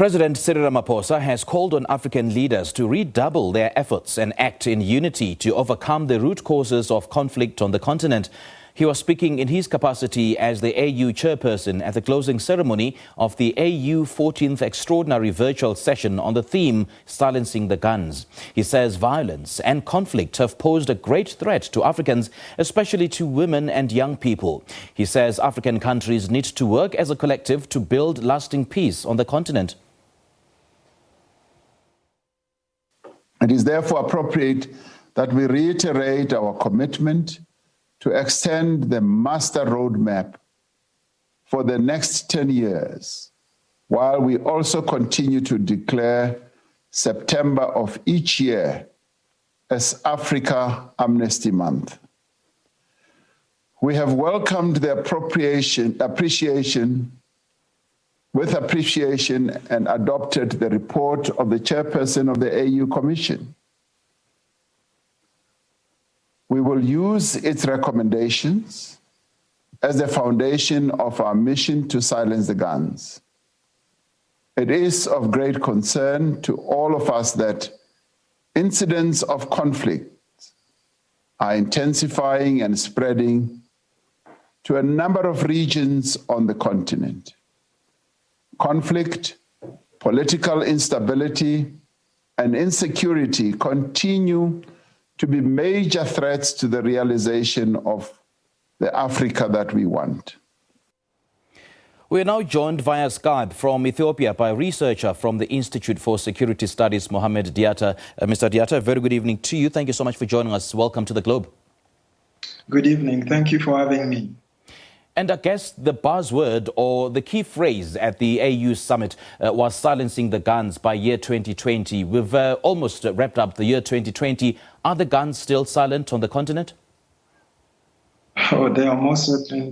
President Cyril Ramaphosa has called on African leaders to redouble their efforts and act in unity to overcome the root causes of conflict on the continent. He was speaking in his capacity as the AU Chairperson at the closing ceremony of the AU 14th Extraordinary Virtual Session on the theme Silencing the Guns. He says violence and conflict have posed a great threat to Africans, especially to women and young people. He says African countries need to work as a collective to build lasting peace on the continent. It is therefore appropriate that we reiterate our commitment to extend the master roadmap for the next 10 years, while we also continue to declare September of each year as Africa Amnesty Month. We have welcomed the appreciation and adopted the report of the chairperson of the AU Commission. We will use its recommendations as the foundation of our mission to silence the guns. It is of great concern to all of us that incidents of conflict are intensifying and spreading to a number of regions on the continent. Conflict, political instability, and insecurity continue to be major threats to the realization of the Africa that we want. We are now joined via Skype from Ethiopia by a researcher from the Institute for Security Studies, Mohamed Diatta. Mr. Diatta, a very good evening to you. Thank you so much for joining us. Welcome to the Globe. Good evening. Thank you for having me. And I guess the buzzword or the key phrase at the AU summit was silencing the guns by year 2020. We've almost wrapped up the year 2020. Are the guns still silent on the continent? Oh, they are most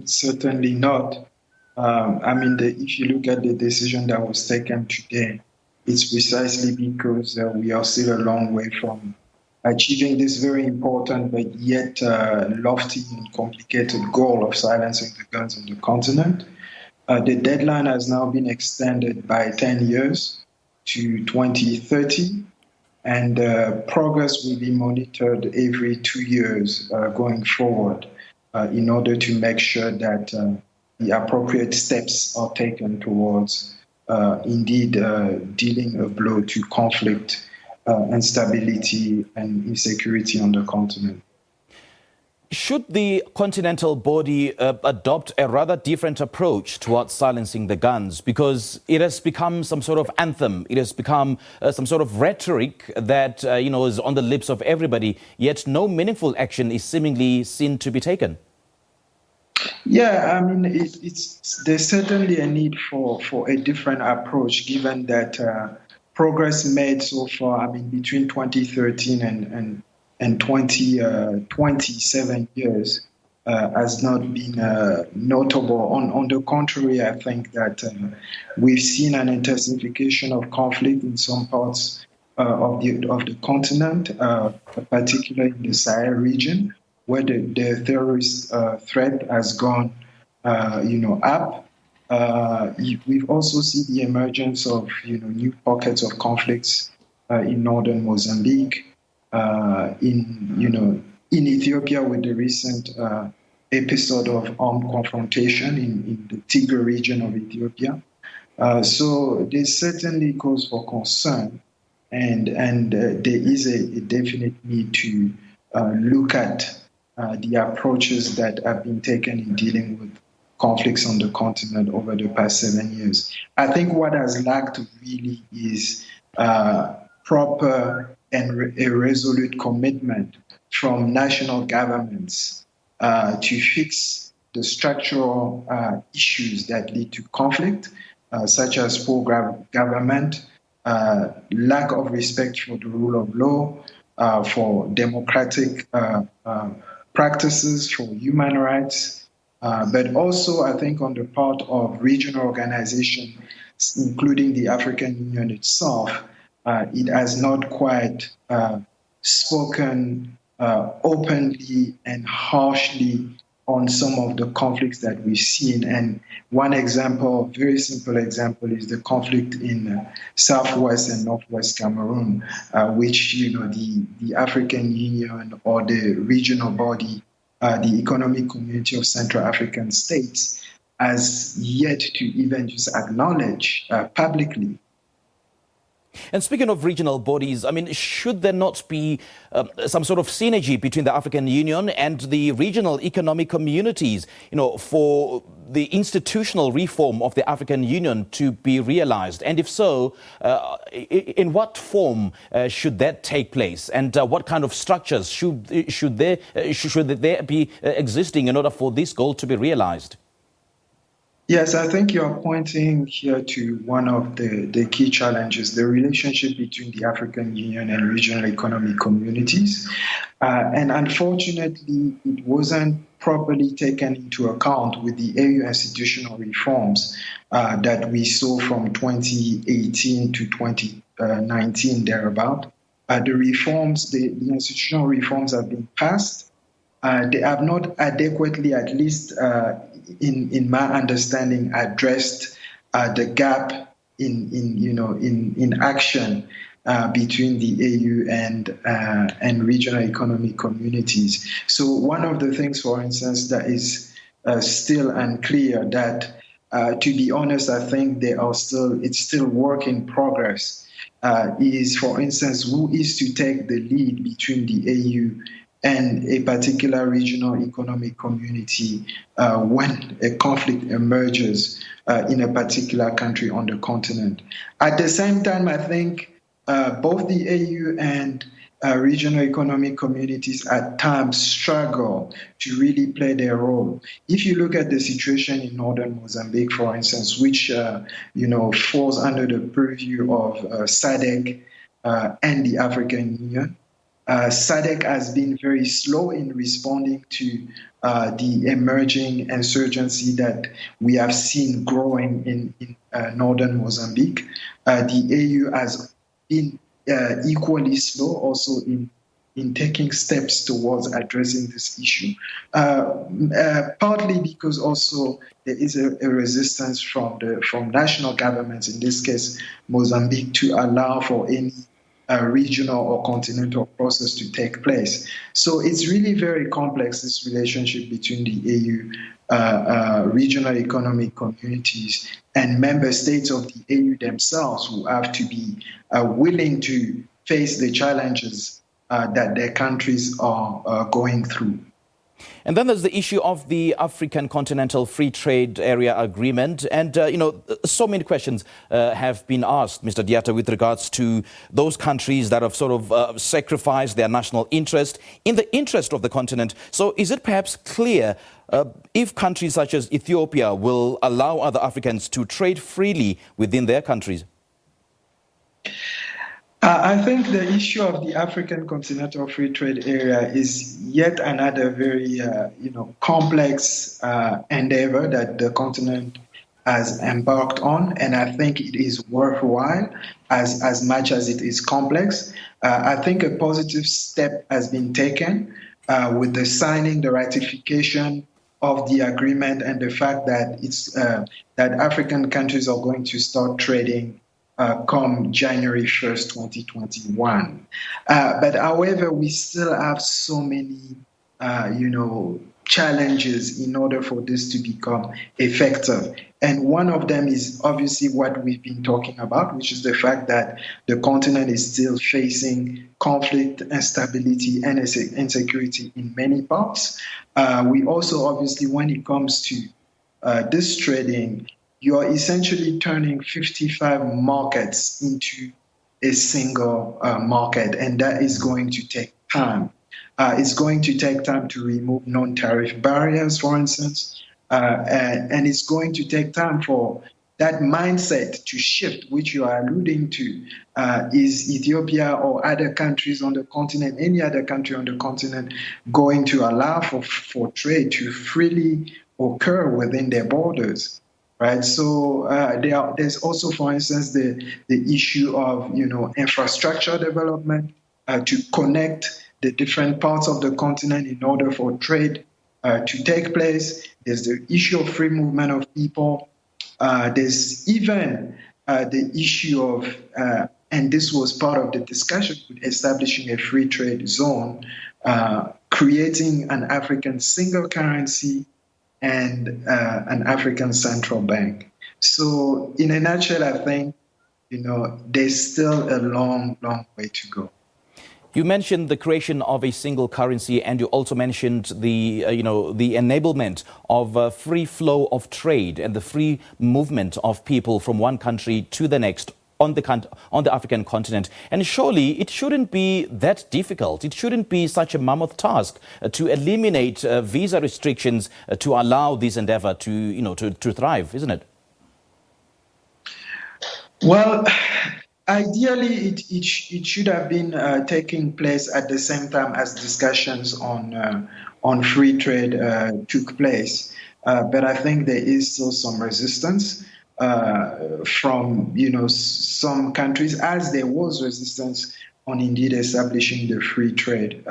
certainly not. If you look at the decision that was taken today, it's precisely because we are still a long way from achieving this very important but yet lofty and complicated goal of silencing the guns on the continent. The deadline has now been extended by 10 years to 2030, and progress will be monitored every 2 years going forward in order to make sure that the appropriate steps are taken towards indeed dealing a blow to conflict, instability and insecurity on the continent. Should the continental body adopt a rather different approach towards silencing the guns? Because it has become some sort of anthem. It has become some sort of rhetoric that is on the lips of everybody, yet no meaningful action is seemingly seen to be taken. Yeah, there's certainly a need for a different approach, given that progress made so far, between 2013 and 27 years has not been notable. On the contrary, I think that we've seen an intensification of conflict in some parts of the continent, particularly in the Sahel region, where the terrorist threat has gone up. We've also seen the emergence of new pockets of conflicts in northern Mozambique, in Ethiopia with the recent episode of armed confrontation in the Tigray region of Ethiopia. So there's certainly cause for concern, and there is a definite need to look at the approaches that have been taken in dealing with conflicts on the continent over the past 7 years. I think what has lacked really is proper and a resolute commitment from national governments to fix the structural issues that lead to conflict, such as poor government, lack of respect for the rule of law, for democratic practices, for human rights, but also, I think, on the part of regional organizations, including the African Union itself, it has not quite spoken openly and harshly on some of the conflicts that we've seen. And one example, very simple example, is the conflict in southwest and northwest Cameroon, which the African Union or the regional body, the Economic Community of Central African States, has yet to even just acknowledge publicly. And speaking of regional bodies, I mean, should there not be some sort of synergy between the African Union and the regional economic communities, for the institutional reform of the African Union to be realized? And if so, in what form should that take place? And what kind of structures should there be existing in order for this goal to be realized? Yes, I think you're pointing here to one of the key challenges, the relationship between the African Union and regional economic communities. And unfortunately, it wasn't properly taken into account with the AU institutional reforms that we saw from 2018 to 2019, thereabout. The reforms, the institutional reforms have been passed. They have not adequately, at least in my understanding, addressed the gap in action between the AU and regional economic communities. So one of the things, for instance, that is still unclear, that to be honest, I think it's still work in progress, is, for instance, who is to take the lead between the AU and a particular regional economic community when a conflict emerges in a particular country on the continent. At the same time, I think both the AU and regional economic communities at times struggle to really play their role. If you look at the situation in northern Mozambique, for instance, which falls under the purview of SADC and the African Union, SADC has been very slow in responding to the emerging insurgency that we have seen growing in northern Mozambique. The AU has been equally slow also in taking steps towards addressing this issue, partly because also there is a resistance from national governments, in this case Mozambique, to allow for any regional or continental process to take place. So it's really very complex, this relationship between the AU regional economic communities and member states of the AU themselves, who have to be willing to face the challenges that their countries are going through. And then there's the issue of the African Continental Free Trade Area Agreement. And, so many questions have been asked, Mr. Diatta, with regards to those countries that have sort of sacrificed their national interest in the interest of the continent. So is it perhaps clear if countries such as Ethiopia will allow other Africans to trade freely within their countries? I think the issue of the African Continental Free Trade Area is yet another very, complex endeavor that the continent has embarked on, and I think it is worthwhile as much as it is complex. I think a positive step has been taken with the signing, the ratification of the agreement, and the fact that that African countries are going to start trading come January 1st, 2021. But however, we still have so many, challenges in order for this to become effective. And one of them is obviously what we've been talking about, which is the fact that the continent is still facing conflict, instability, and insecurity in many parts. We also, obviously, when it comes to this trading, you are essentially turning 55 markets into a single market, and that is going to take time. It's going to take time to remove non-tariff barriers, for instance, and it's going to take time for that mindset to shift, which you are alluding to. Is Ethiopia or other countries on the continent, any other country on the continent, going to allow for trade to freely occur within their borders? Right. So there's also, for instance, the issue of infrastructure development to connect the different parts of the continent in order for trade to take place. There's the issue of free movement of people. There's even the issue of, and this was part of the discussion, with establishing a free trade zone, creating an African single currency and an African central bank. So in a nutshell, I think, there's still a long, long way to go. You mentioned the creation of a single currency, and you also mentioned the enablement of free flow of trade and the free movement of people from one country to the next on the African continent. And surely it shouldn't be that difficult. It shouldn't be such a mammoth task to eliminate visa restrictions to allow this endeavor to thrive, isn't it? Well, ideally, it should have been taking place at the same time as discussions on free trade took place. But I think there is still some resistance from some countries, as there was resistance on indeed establishing the free trade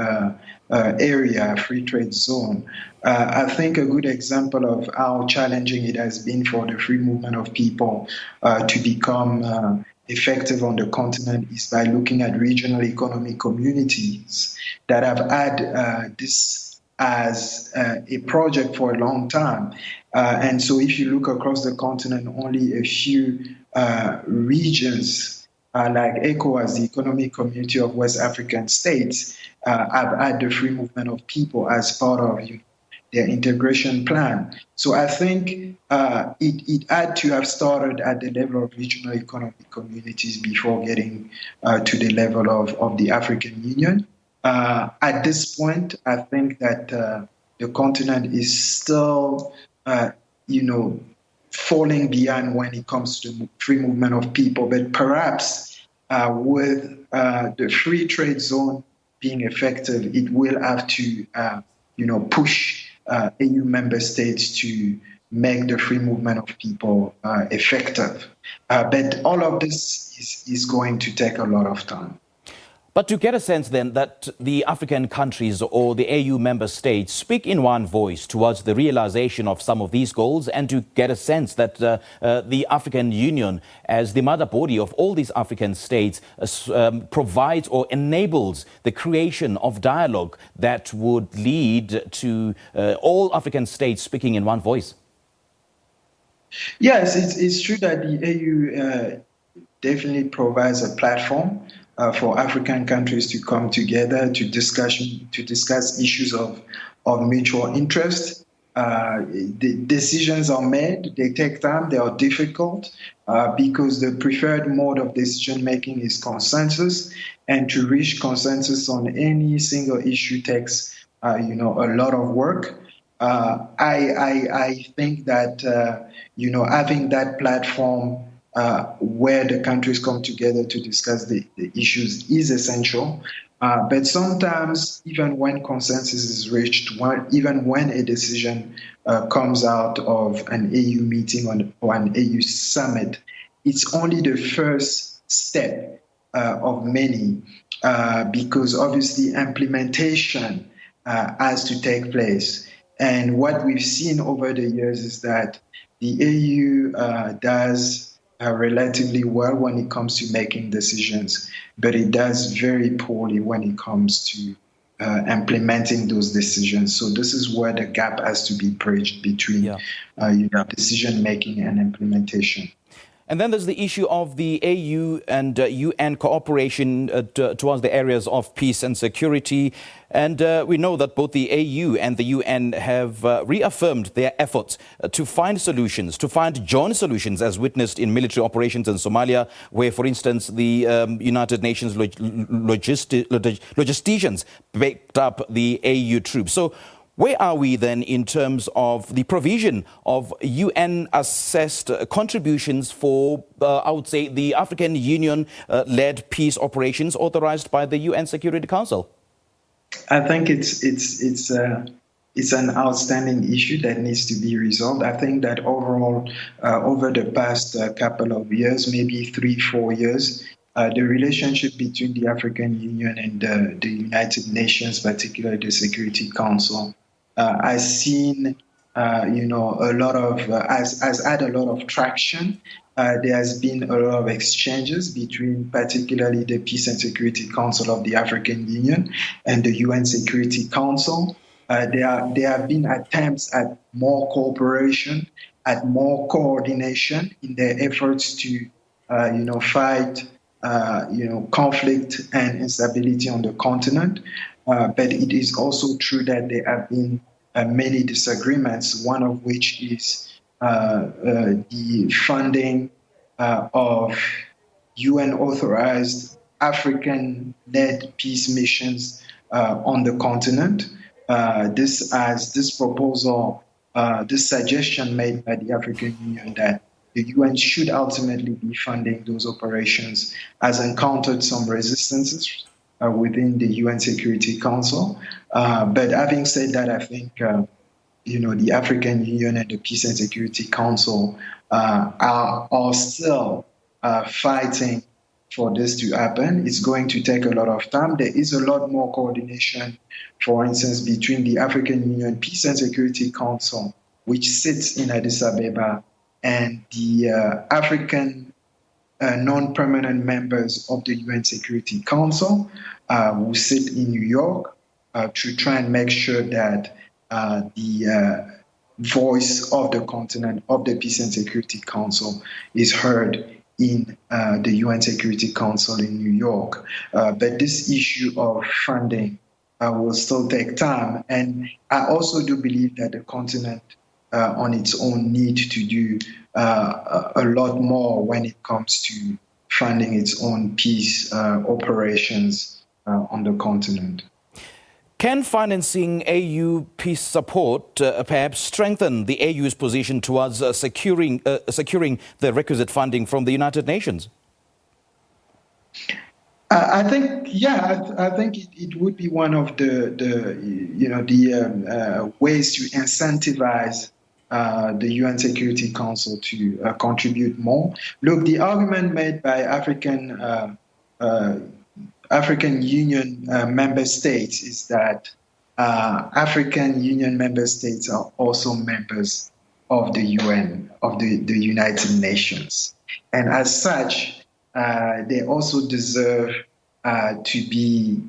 area, free trade zone. I think a good example of how challenging it has been for the free movement of people to become effective on the continent is by looking at regional economic communities that have had this as a project for a long time. And so if you look across the continent, only a few regions like ECOWAS, the Economic Community of West African States, have had the free movement of people as part of their integration plan. So I think it had to have started at the level of regional economic communities before getting to the level of the African Union. At this point, I think that the continent is still, falling behind when it comes to the free movement of people. But perhaps with the free trade zone being effective, it will have to, push AU member states to make the free movement of people effective. But all of this is going to take a lot of time. But to get a sense then that the African countries or the AU member states speak in one voice towards the realization of some of these goals, and to get a sense that the African Union, as the mother body of all these African states, provides or enables the creation of dialogue that would lead to all African states speaking in one voice. Yes, it's true that the AU definitely provides a platform for African countries to come together to discuss issues of mutual interest. The decisions are made, they take time, they are difficult because the preferred mode of decision making is consensus, and to reach consensus on any single issue takes a lot of work. I think that having that platform where the countries come together to discuss the issues is essential. But sometimes, even when consensus is reached, even when a decision comes out of an AU meeting or an AU summit, it's only the first step of many, because obviously implementation has to take place. And what we've seen over the years is that the AU does relatively well when it comes to making decisions, but it does very poorly when it comes to implementing those decisions. So this is where the gap has to be bridged between decision making and implementation. And then there's the issue of the AU and UN cooperation towards the areas of peace and security. And we know that both the AU and the UN have reaffirmed their efforts to find solutions, to find joint solutions, as witnessed in military operations in Somalia, where, for instance, the United Nations logisticians backed up the AU troops. So where are we then in terms of the provision of UN-assessed contributions for, I would say, the African Union-led peace operations authorized by the UN Security Council? I think it's an outstanding issue that needs to be resolved. I think that overall, over the past couple of years, maybe 3-4 years, the relationship between the African Union and the United Nations, particularly the Security Council, has seen, a lot of, has had a lot of traction. There has been a lot of exchanges between particularly the Peace and Security Council of the African Union and the UN Security Council. There have been attempts at more cooperation, at more coordination in their efforts to, fight, conflict and instability on the continent. But it is also true that there have been many disagreements, one of which is the funding of UN-authorized African-led peace missions on the continent. This suggestion made by the African Union that the UN should ultimately be funding those operations has encountered some resistances within the UN Security Council. But having said that, I think the African Union and the Peace and Security Council are still fighting for this to happen. It's going to take a lot of time. There is a lot more coordination, for instance, between the African Union Peace and Security Council, which sits in Addis Ababa, and the African non-permanent members of the UN Security Council who sit in New York to try and make sure that the voice of the continent, of the Peace and Security Council, is heard in the UN Security Council in New York. But this issue of funding will still take time. And I also do believe that the continent on its own need to do a lot more when it comes to funding its own peace operations on the continent. Can financing AU peace support perhaps strengthen the AU's position towards securing the requisite funding from the United Nations? I think it would be one of the ways to incentivize the UN Security Council to contribute more. Look, the argument made by African Union member states is that African Union member states are also members of the UN, of the United Nations. And as such, they also deserve to be,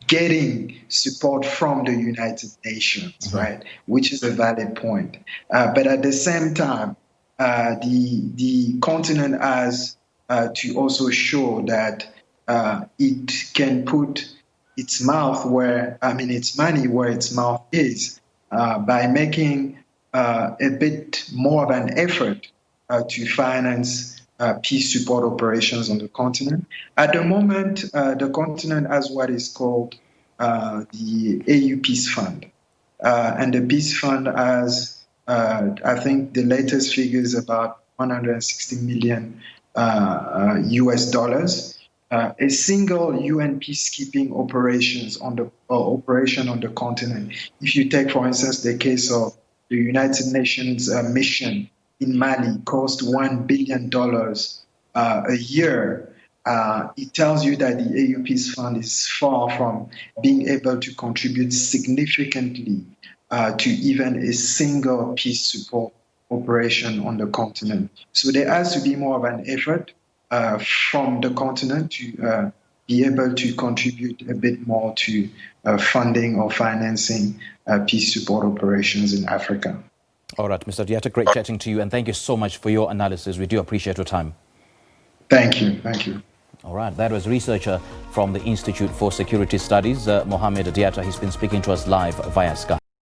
getting support from the United Nations, right? Which is a valid point. But at the same time, the continent has to also show that it can put its money where its mouth is, by making a bit more of an effort to finance peace support operations on the continent. At the moment, the continent has what is called the AU Peace Fund. And the Peace Fund has, I think the latest figure is about $160 million US dollars. A single UN peacekeeping operation on the continent. If you take, for instance, the case of the United Nations mission in Mali, cost $1 billion a year. It tells you that the AU Peace Fund is far from being able to contribute significantly to even a single peace support operation on the continent. So there has to be more of an effort from the continent to be able to contribute a bit more to funding or financing peace support operations in Africa. All right, Mr. Diatta, great chatting to you, and thank you so much for your analysis. We do appreciate your time. Thank you. Thank you. All right, that was researcher from the Institute for Security Studies, Mohamed Diatta. He's been speaking to us live via Skype.